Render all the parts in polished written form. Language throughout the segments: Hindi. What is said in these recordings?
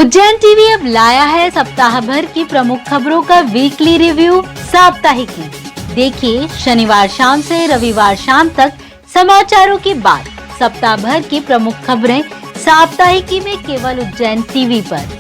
उज्जैन टीवी अब लाया है सप्ताह भर की प्रमुख खबरों का वीकली रिव्यू साप्ताहिकी। देखिए शनिवार शाम से रविवार शाम तक समाचारों की बात। सप्ताह भर की प्रमुख खबरें साप्ताहिकी में केवल उज्जैन टीवी पर।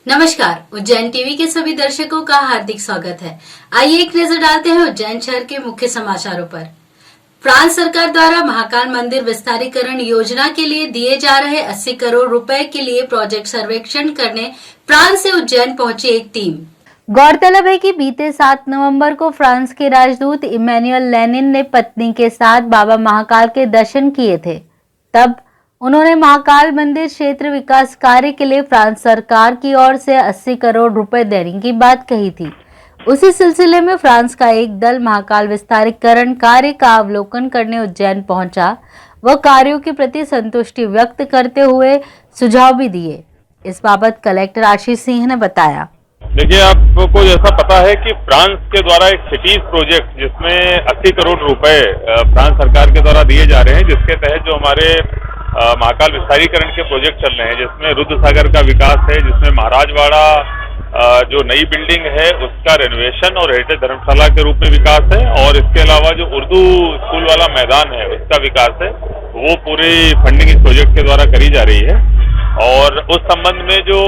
नमस्कार, उज्जैन टीवी के सभी दर्शकों का हार्दिक स्वागत है। आइए एक नजर डालते हैं उज्जैन शहर के मुख्य समाचारों पर। फ्रांस सरकार द्वारा महाकाल मंदिर विस्तारीकरण योजना के लिए दिए जा रहे 80 करोड़ रुपए के लिए प्रोजेक्ट सर्वेक्षण करने फ्रांस से उज्जैन पहुंची एक टीम। गौरतलब है कि बीते 7 नवंबर को फ्रांस के राजदूत इमैनुअल लेनिन ने पत्नी के साथ बाबा महाकाल के दर्शन किए थे। तब उन्होंने महाकाल मंदिर क्षेत्र विकास कार्य के लिए फ्रांस सरकार की ओर से 80 करोड़ रुपए देने की बात कही थी। उसी सिलसिले में फ्रांस का एक दल महाकाल विस्तारीकरण कार्य का अवलोकन करने उज्जैन पहुंचा व कार्यों के प्रति संतुष्टि व्यक्त करते हुए सुझाव भी दिए। इस बाबत कलेक्टर आशीष सिंह ने बताया। देखिए, आपको जैसा पता है कि फ्रांस के द्वारा एक सिटीज प्रोजेक्ट जिसमें 80 करोड़ रुपए फ्रांस सरकार के द्वारा दिए जा रहे हैं, जिसके तहत जो हमारे महाकाल विस्तारीकरण के प्रोजेक्ट चल रहे हैं, जिसमें रुद्र सागर का विकास है, जिसमें महाराजवाड़ा जो नई बिल्डिंग है उसका रेनोवेशन और हेरिटेज धर्मशाला के रूप में विकास है, और इसके अलावा जो उर्दू स्कूल वाला मैदान है उसका विकास है, वो पूरी फंडिंग इस प्रोजेक्ट के द्वारा करी जा रही है। और उस संबंध में जो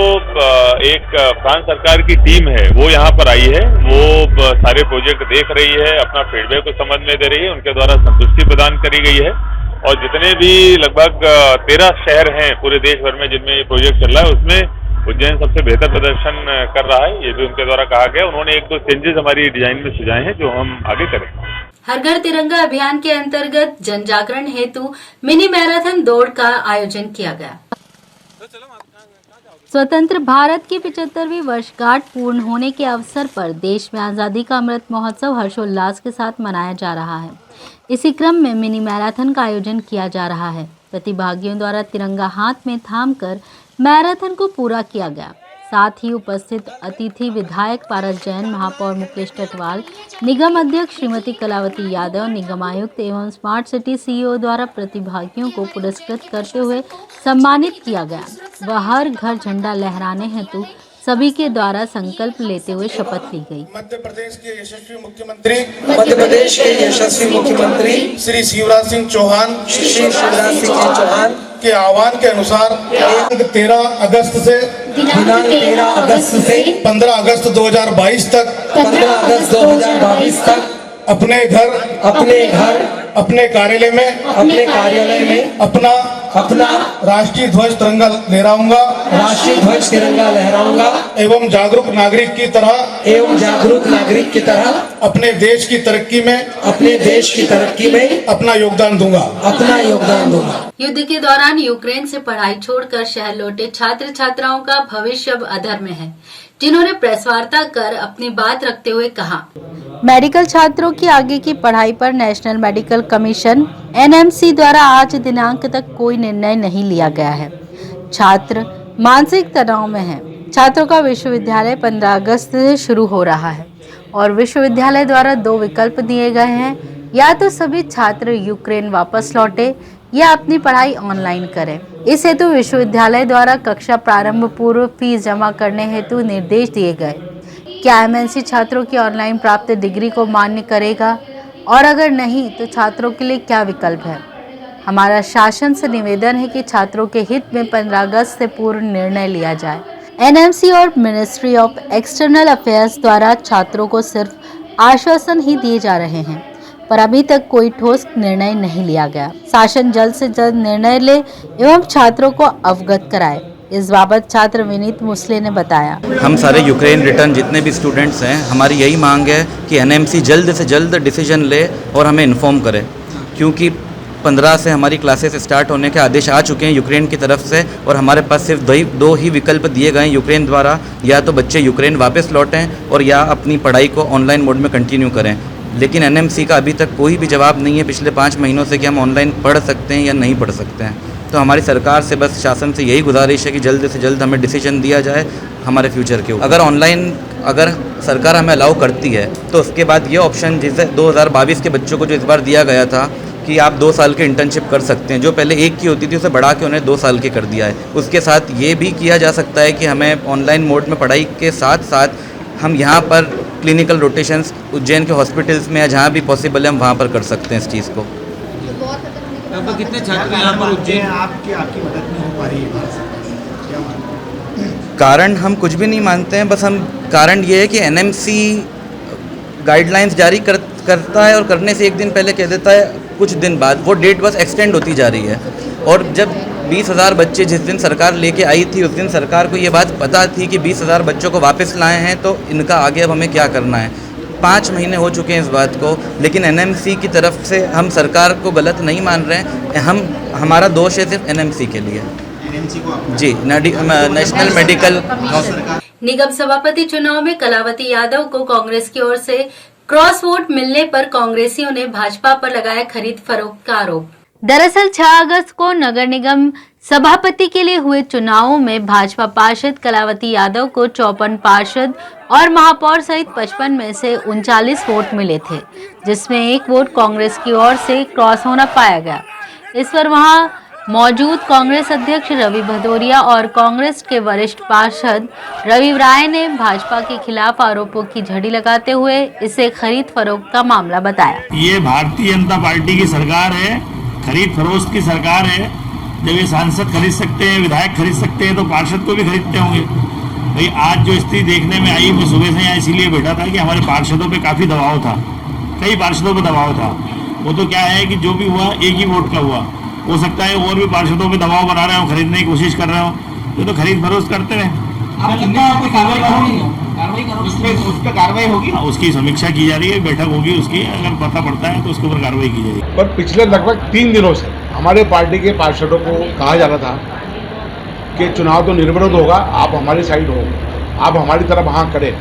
एक फ्रांस सरकार की टीम है वो यहाँ पर आई है, वो सारे प्रोजेक्ट देख रही है, अपना फीडबैक उस संबंध में दे रही है, उनके द्वारा संतुष्टि प्रदान करी गई है। और जितने भी लगभग 13 शहर हैं पूरे देश भर में जिनमें ये प्रोजेक्ट चल रहा है, उसमें उज्जैन सबसे बेहतर प्रदर्शन कर रहा है, ये भी उनके द्वारा कहा गया। उन्होंने 1-2 चेंजेस हमारी डिजाइन में सुझाए हैं जो हम आगे करेंगे। हर घर तिरंगा अभियान के अंतर्गत जन जागरण हेतु मिनी मैराथन दौड़ का आयोजन किया गया। स्वतंत्र भारत की 75वीं वर्षगांठ पूर्ण होने के अवसर पर देश में आज़ादी का अमृत महोत्सव हर्षोल्लास के साथ मनाया जा रहा है। इसी क्रम में मिनी मैराथन का आयोजन किया जा रहा है। प्रतिभागियों द्वारा तिरंगा हाथ में थामकर मैराथन को पूरा किया गया। साथ ही उपस्थित अतिथि विधायक पारस जैन, महापौर मुकेश टटवाल, निगम अध्यक्ष श्रीमती कलावती यादव, निगम आयुक्त एवं स्मार्ट सिटी सीईओ द्वारा प्रतिभागियों को पुरस्कृत करते हुए सम्मानित किया गया। वह हर घर झंडा लहराने हेतु सभी के द्वारा संकल्प लेते हुए शपथ ली गई। मध्य प्रदेश के यशस्वी मुख्यमंत्री श्री शिवराज सिंह चौहान के आह्वान के अनुसार दिनांक 13 अगस्त से 15 अगस्त 2022 तक अपने घर अपने कार्यालय में अपना राष्ट्रीय ध्वज तिरंगा लहराऊंगा एवं जागरूक नागरिक की तरह अपने देश की तरक्की में अपना योगदान दूंगा। युद्ध के दौरान यूक्रेन से पढ़ाई छोड़कर शहर लौटे छात्र छात्राओं का भविष्य अब अधर में है, जिन्होंने प्रेस वार्ता कर अपनी बात रखते हुए कहा। मेडिकल छात्रों की आगे की पढ़ाई पर नेशनल मेडिकल कमीशन (NMC) द्वारा आज दिनांक तक कोई निर्णय नहीं लिया गया है। छात्र मानसिक तनाव में हैं। छात्रों का विश्वविद्यालय 15 अगस्त से शुरू हो रहा है और विश्वविद्यालय द्वारा 2 विकल्प दिए गए हैं, या तो सभी छात्र यूक्रेन वापस लौटे या अपनी पढ़ाई ऑनलाइन करें। इस हेतु विश्वविद्यालय द्वारा कक्षा प्रारंभ पूर्व फीस जमा करने हेतु निर्देश दिए गए। क्या MNC छात्रों की ऑनलाइन प्राप्त डिग्री को मान्य करेगा, और अगर नहीं तो छात्रों के लिए क्या विकल्प है? हमारा शासन से निवेदन है कि छात्रों के हित में 15 अगस्त से पूर्व निर्णय लिया जाए। NMC और मिनिस्ट्री ऑफ एक्सटर्नल अफेयर्स द्वारा छात्रों को सिर्फ आश्वासन ही दिए जा रहे हैं, पर अभी तक कोई ठोस निर्णय नहीं लिया गया। शासन जल्द से जल्द निर्णय ले एवं छात्रों को अवगत कराए। इस बाबत छात्र विनीत मुसले ने बताया। हम सारे यूक्रेन रिटर्न जितने भी स्टूडेंट्स हैं, हमारी यही मांग है कि NMC जल्द से जल्द डिसीजन ले और हमें इन्फॉर्म करे, क्योंकि 15 से हमारी क्लासेस स्टार्ट होने के आदेश आ चुके हैं यूक्रेन की तरफ से, और हमारे पास सिर्फ 2 ही विकल्प दिए गए हैं यूक्रेन द्वारा, या तो बच्चे यूक्रेन वापस लौटें और या अपनी पढ़ाई को ऑनलाइन मोड में कंटिन्यू करें। लेकिन NMC का अभी तक कोई भी जवाब नहीं है पिछले 5 महीनों से कि हम ऑनलाइन पढ़ सकते हैं या नहीं पढ़ सकते हैं। तो हमारी सरकार से बस शासन से यही गुजारिश है कि जल्द से जल्द हमें डिसीजन दिया जाए हमारे फ्यूचर के ऊपर। अगर ऑनलाइन अगर सरकार हमें अलाउ करती है तो उसके बाद ये ऑप्शन जिसे 2022 के बच्चों को जो इस बार दिया गया था कि आप 2 साल के इंटर्नशिप कर सकते हैं, जो पहले 1 की होती थी उसे बढ़ा के उन्हें 2 साल की कर दिया है। उसके साथ ये भी किया जा सकता है कि हमें ऑनलाइन मोड में पढ़ाई के साथ साथ हम यहाँ पर क्लिनिकल रोटेशंस उज्जैन के हॉस्पिटल्स में या जहाँ भी पॉसिबल है हम वहाँ पर कर सकते हैं इस चीज़ को। लगभग कितने छात्र यहाँ पर उज्जैन आपकी मदद नहीं हो पा रही है? कारण हम कुछ भी नहीं मानते हैं, बस हम कारण ये है कि एनएमसी गाइडलाइंस जारी करता है और करने से एक दिन पहले कह देता है कुछ दिन बाद, वो डेट बस एक्सटेंड होती जा रही है। और जब 20,000 बच्चे जिस दिन सरकार लेके आई थी उस दिन सरकार को ये बात पता थी कि 20,000 बच्चों को वापस लाए हैं, तो इनका आगे अब हमें क्या करना है। 5 महीने हो चुके हैं इस बात को, लेकिन एनएमसी की तरफ से हम सरकार को गलत नहीं मान रहे हैं। हमारा दोष है सिर्फ एनएमसी के लिए जी, नेशनल मेडिकल काउंसिल। निगम सभापति चुनाव में कलावती यादव को कांग्रेस की ओर से क्रॉस वोट मिलने पर कांग्रेसियों ने भाजपा पर लगाया खरीद फरोख्त का आरोप। दरअसल 6 अगस्त को नगर निगम सभापति के लिए हुए चुनावों में भाजपा पार्षद कलावती यादव को 54 पार्षद और महापौर सहित 55 में से 39 वोट मिले थे, जिसमें 1 वोट कांग्रेस की ओर से क्रॉस होना पाया गया। इस पर वहां मौजूद कांग्रेस अध्यक्ष रवि भदौरिया और कांग्रेस के वरिष्ठ पार्षद रवि राय ने भाजपा के खिलाफ आरोपों की झड़ी लगाते हुए इसे खरीद फरोख्त का मामला बताया। ये भारतीय जनता पार्टी की सरकार है, खरीद फरोख्त की सरकार है। जब ये सांसद खरीद सकते हैं, विधायक खरीद सकते हैं, तो पार्षद को भी खरीदते होंगे। भाई आज जो स्थिति देखने में आई, मैं सुबह से यहाँ इसीलिए बैठा था कि हमारे पार्षदों पे काफी दबाव था, कई पार्षदों पे दबाव था। वो तो क्या है कि जो भी हुआ एक ही वोट का हुआ, हो सकता है और भी पार्षदों पे दबाव बना रहे हो, खरीदने की कोशिश कर रहे हो, ये तो खरीद फरोख्त करते हैं। उस पर कार्रवाई होगी, उसकी समीक्षा की जा रही है, बैठक होगी उसकी, अगर पता पड़ता है तो उसके ऊपर कार्रवाई की जाएगी। पर पिछले लगभग 3 दिनों से हमारे पार्टी के पार्षदों को कहा जा रहा था कि चुनाव तो निर्विरोध होगा, आप हमारी साइड हो, आप हमारी तरफ हाँ करें।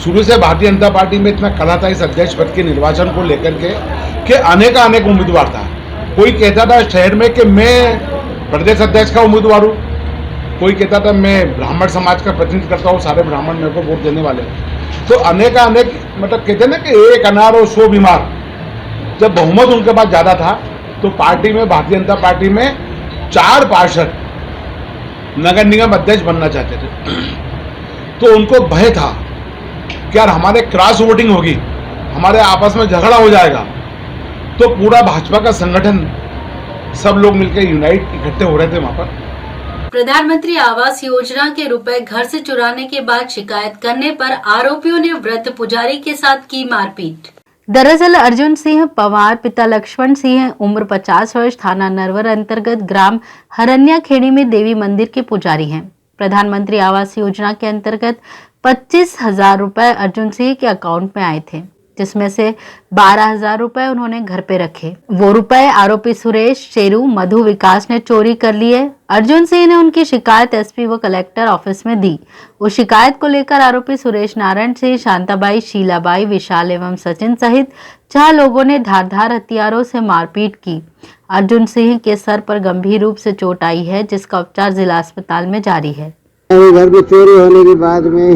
शुरू से भारतीय जनता पार्टी में इतना कला था इस अध्यक्ष पद के निर्वाचन को लेकर के अनेक उम्मीदवार था। कोई कहता था शहर में कि मैं प्रदेश अध्यक्ष का उम्मीदवार हूँ, कोई कहता था मैं ब्राह्मण समाज का प्रतिनिधित्व करता हूँ, सारे ब्राह्मण मेरे को वोट देने वाले। तो अनेक मतलब कहते हैं ना कि 1 अनार और 100 बीमार। जब बहुमत उनके पास ज़्यादा था तो पार्टी में, भारतीय जनता पार्टी में 4 पार्षद नगर निगम अध्यक्ष बनना चाहते थे। तो उनको भय था कि यार हमारे क्रॉस वोटिंग होगी, हमारे आपस में झगड़ा हो जाएगा। तो पूरा भाजपा का संगठन, सब लोग मिलकर यूनाइट इकट्ठे हो रहे थे वहां पर। प्रधानमंत्री आवास योजना के रुपए घर से चुराने के बाद शिकायत करने पर आरोपियों ने वृद्ध पुजारी के साथ की मारपीट। दरअसल अर्जुन सिंह पवार पिता लक्ष्मण सिंह उम्र 50 वर्ष थाना नरवर अंतर्गत ग्राम हरन्या खेड़ी में देवी मंदिर के पुजारी हैं। प्रधानमंत्री आवास योजना के अंतर्गत 25,000 रुपए अर्जुन सिंह के अकाउंट में आए थे, जिसमें से 12,000 रुपए उन्होंने घर पे रखे। वो रुपए आरोपी सुरेश, शेरू, मधु, विकास ने चोरी कर लिए। अर्जुन सिंह ने उनकी शिकायत एसपी व कलेक्टर ऑफिस में दी। उस शिकायत को लेकर आरोपी सुरेश नारायण सिंह, शांताबाई, शीलाबाई, विशाल एवं सचिन सहित 4 लोगों ने धारदार हथियारों से मारपीट की। अर्जुन सिंह के सर पर गंभीर रूप से चोट आई है, जिसका उपचार जिला अस्पताल में जारी है। घर की चोरी होने के बाद में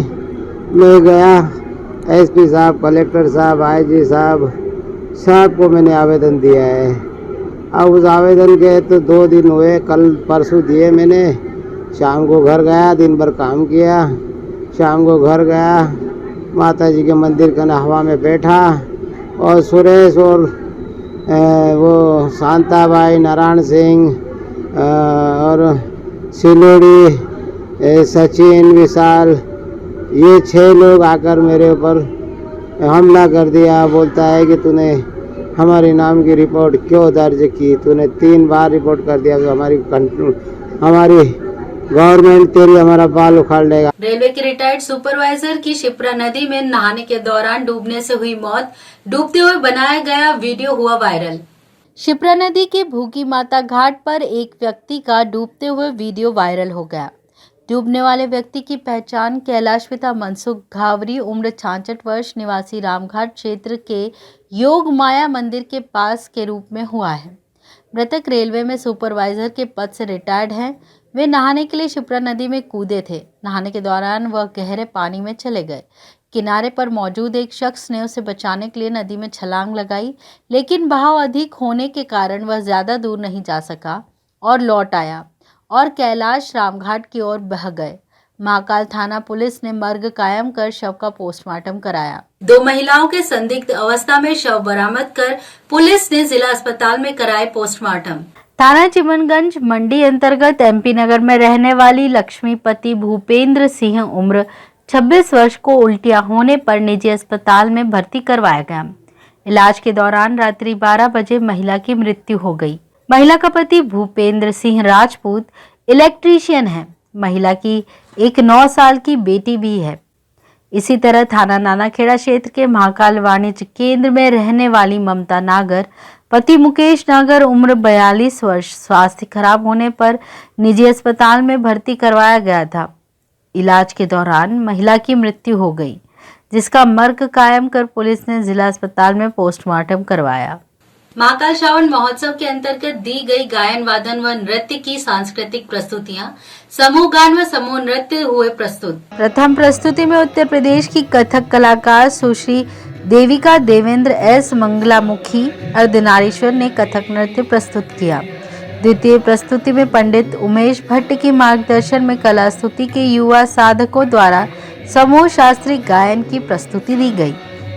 मैं गया, एसपी साहब, कलेक्टर साहब, आईजी साहब को मैंने आवेदन दिया है। अब उस आवेदन के तो 2 दिन हुए, कल परसों दिए मैंने। शाम को घर गया, दिन भर काम किया, शाम को घर गया, माता जी के मंदिर के हवा में बैठा और सुरेश और वो शांताबाई, नारायण सिंह और सिलोड़ी, सचिन, विशाल, ये 6 लोग आकर मेरे ऊपर हमला कर दिया। बोलता है कि तूने हमारे नाम की रिपोर्ट क्यों दर्ज की, तूने 3 बार रिपोर्ट कर दिया तो हमारी गवर्नमेंट तेरी हमारा बाल उखाड़ लेगा। रेलवे के रिटायर्ड सुपरवाइजर की शिप्रा नदी में नहाने के दौरान डूबने से हुई मौत। डूबते हुए बनाया गया वीडियो हुआ वायरल। शिप्रा नदी के भूखी माता घाट पर एक व्यक्ति का डूबते हुए वीडियो वायरल हो गया। डूबने वाले व्यक्ति की पहचान कैलाश पिता मनसुख घावरी उम्र 66 वर्ष निवासी रामघाट क्षेत्र के योग माया मंदिर के पास के रूप में हुआ है। मृतक रेलवे में सुपरवाइजर के पद से रिटायर्ड हैं। वे नहाने के लिए शिप्रा नदी में कूदे थे। नहाने के दौरान वह गहरे पानी में चले गए। किनारे पर मौजूद एक शख्स ने उसे बचाने के लिए नदी में छलांग लगाई, लेकिन बहाव अधिक होने के कारण वह ज्यादा दूर नहीं जा सका और लौट आया और कैलाश रामघाट की ओर बह गए। महाकाल थाना पुलिस ने मर्ग कायम कर शव का पोस्टमार्टम कराया। 2 महिलाओं के संदिग्ध अवस्था में शव बरामद कर पुलिस ने जिला अस्पताल में कराए पोस्टमार्टम। थाना चिमनगंज मंडी अंतर्गत एमपी नगर में रहने वाली लक्ष्मीपति भूपेंद्र सिंह उम्र 26 वर्ष को उल्टियां होने पर निजी अस्पताल में भर्ती करवाया गया। इलाज के दौरान रात्रि 12 बजे महिला की मृत्यु हो गई। महिला का पति भूपेंद्र सिंह राजपूत इलेक्ट्रीशियन है। महिला की एक 9 साल की बेटी भी है। इसी तरह थाना नानाखेड़ा क्षेत्र के महाकाल वाणिज्य केंद्र में रहने वाली ममता नागर, पति मुकेश नागर उम्र 42 वर्ष, स्वास्थ्य खराब होने पर निजी अस्पताल में भर्ती करवाया गया था। इलाज के दौरान महिला की मृत्यु हो गई, जिसका मर्ग कायम कर पुलिस ने जिला अस्पताल में पोस्टमार्टम करवाया। महाकाल श्रावण महोत्सव के अंतर्गत दी गई गायन वादन व नृत्य की सांस्कृतिक प्रस्तुतियां, समूह गान व समूह नृत्य हुए प्रस्तुत। प्रथम प्रस्तुति में उत्तर प्रदेश की कथक कलाकार सुश्री देविका देवेंद्र एस मंगलामुखी अर्धनारीश्वर ने कथक नृत्य प्रस्तुत किया। द्वितीय प्रस्तुति में पंडित उमेश भट्ट के मार्गदर्शन में कला स्तुति के युवा साधकों द्वारा समूह शास्त्रीय गायन की प्रस्तुति दी गई।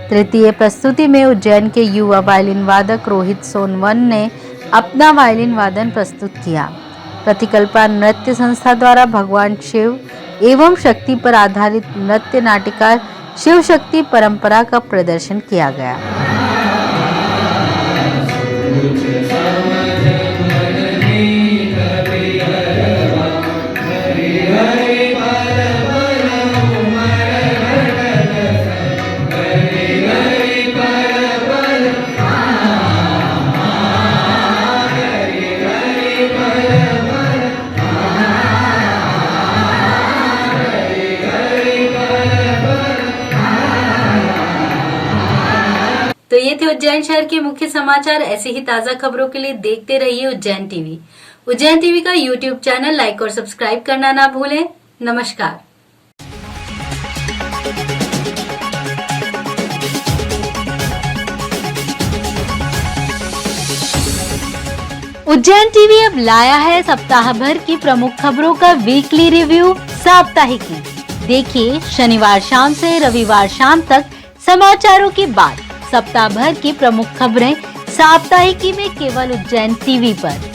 तृतीय प्रस्तुति में उज्जैन के युवा वायलिन वादक रोहित सोनवन ने अपना वायलिन वादन प्रस्तुत किया। प्रतिकल्पा नृत्य संस्था द्वारा भगवान शिव एवं शक्ति पर आधारित नृत्य नाटिका शिव शक्ति परंपरा का प्रदर्शन किया गया। तो ये थे उज्जैन शहर के मुख्य समाचार। ऐसे ही ताजा खबरों के लिए देखते रहिए उज्जैन टीवी। उज्जैन टीवी का यूट्यूब चैनल लाइक और सब्सक्राइब करना ना भूलें। नमस्कार। उज्जैन टीवी अब लाया है सप्ताह भर की प्रमुख खबरों का वीकली रिव्यू साप्ताहिकी। देखिए शनिवार शाम से रविवार शाम तक समाचारों की बात। सप्ताह भर की प्रमुख खबरें साप्ताहिकी में केवल उज्जैन टीवी पर।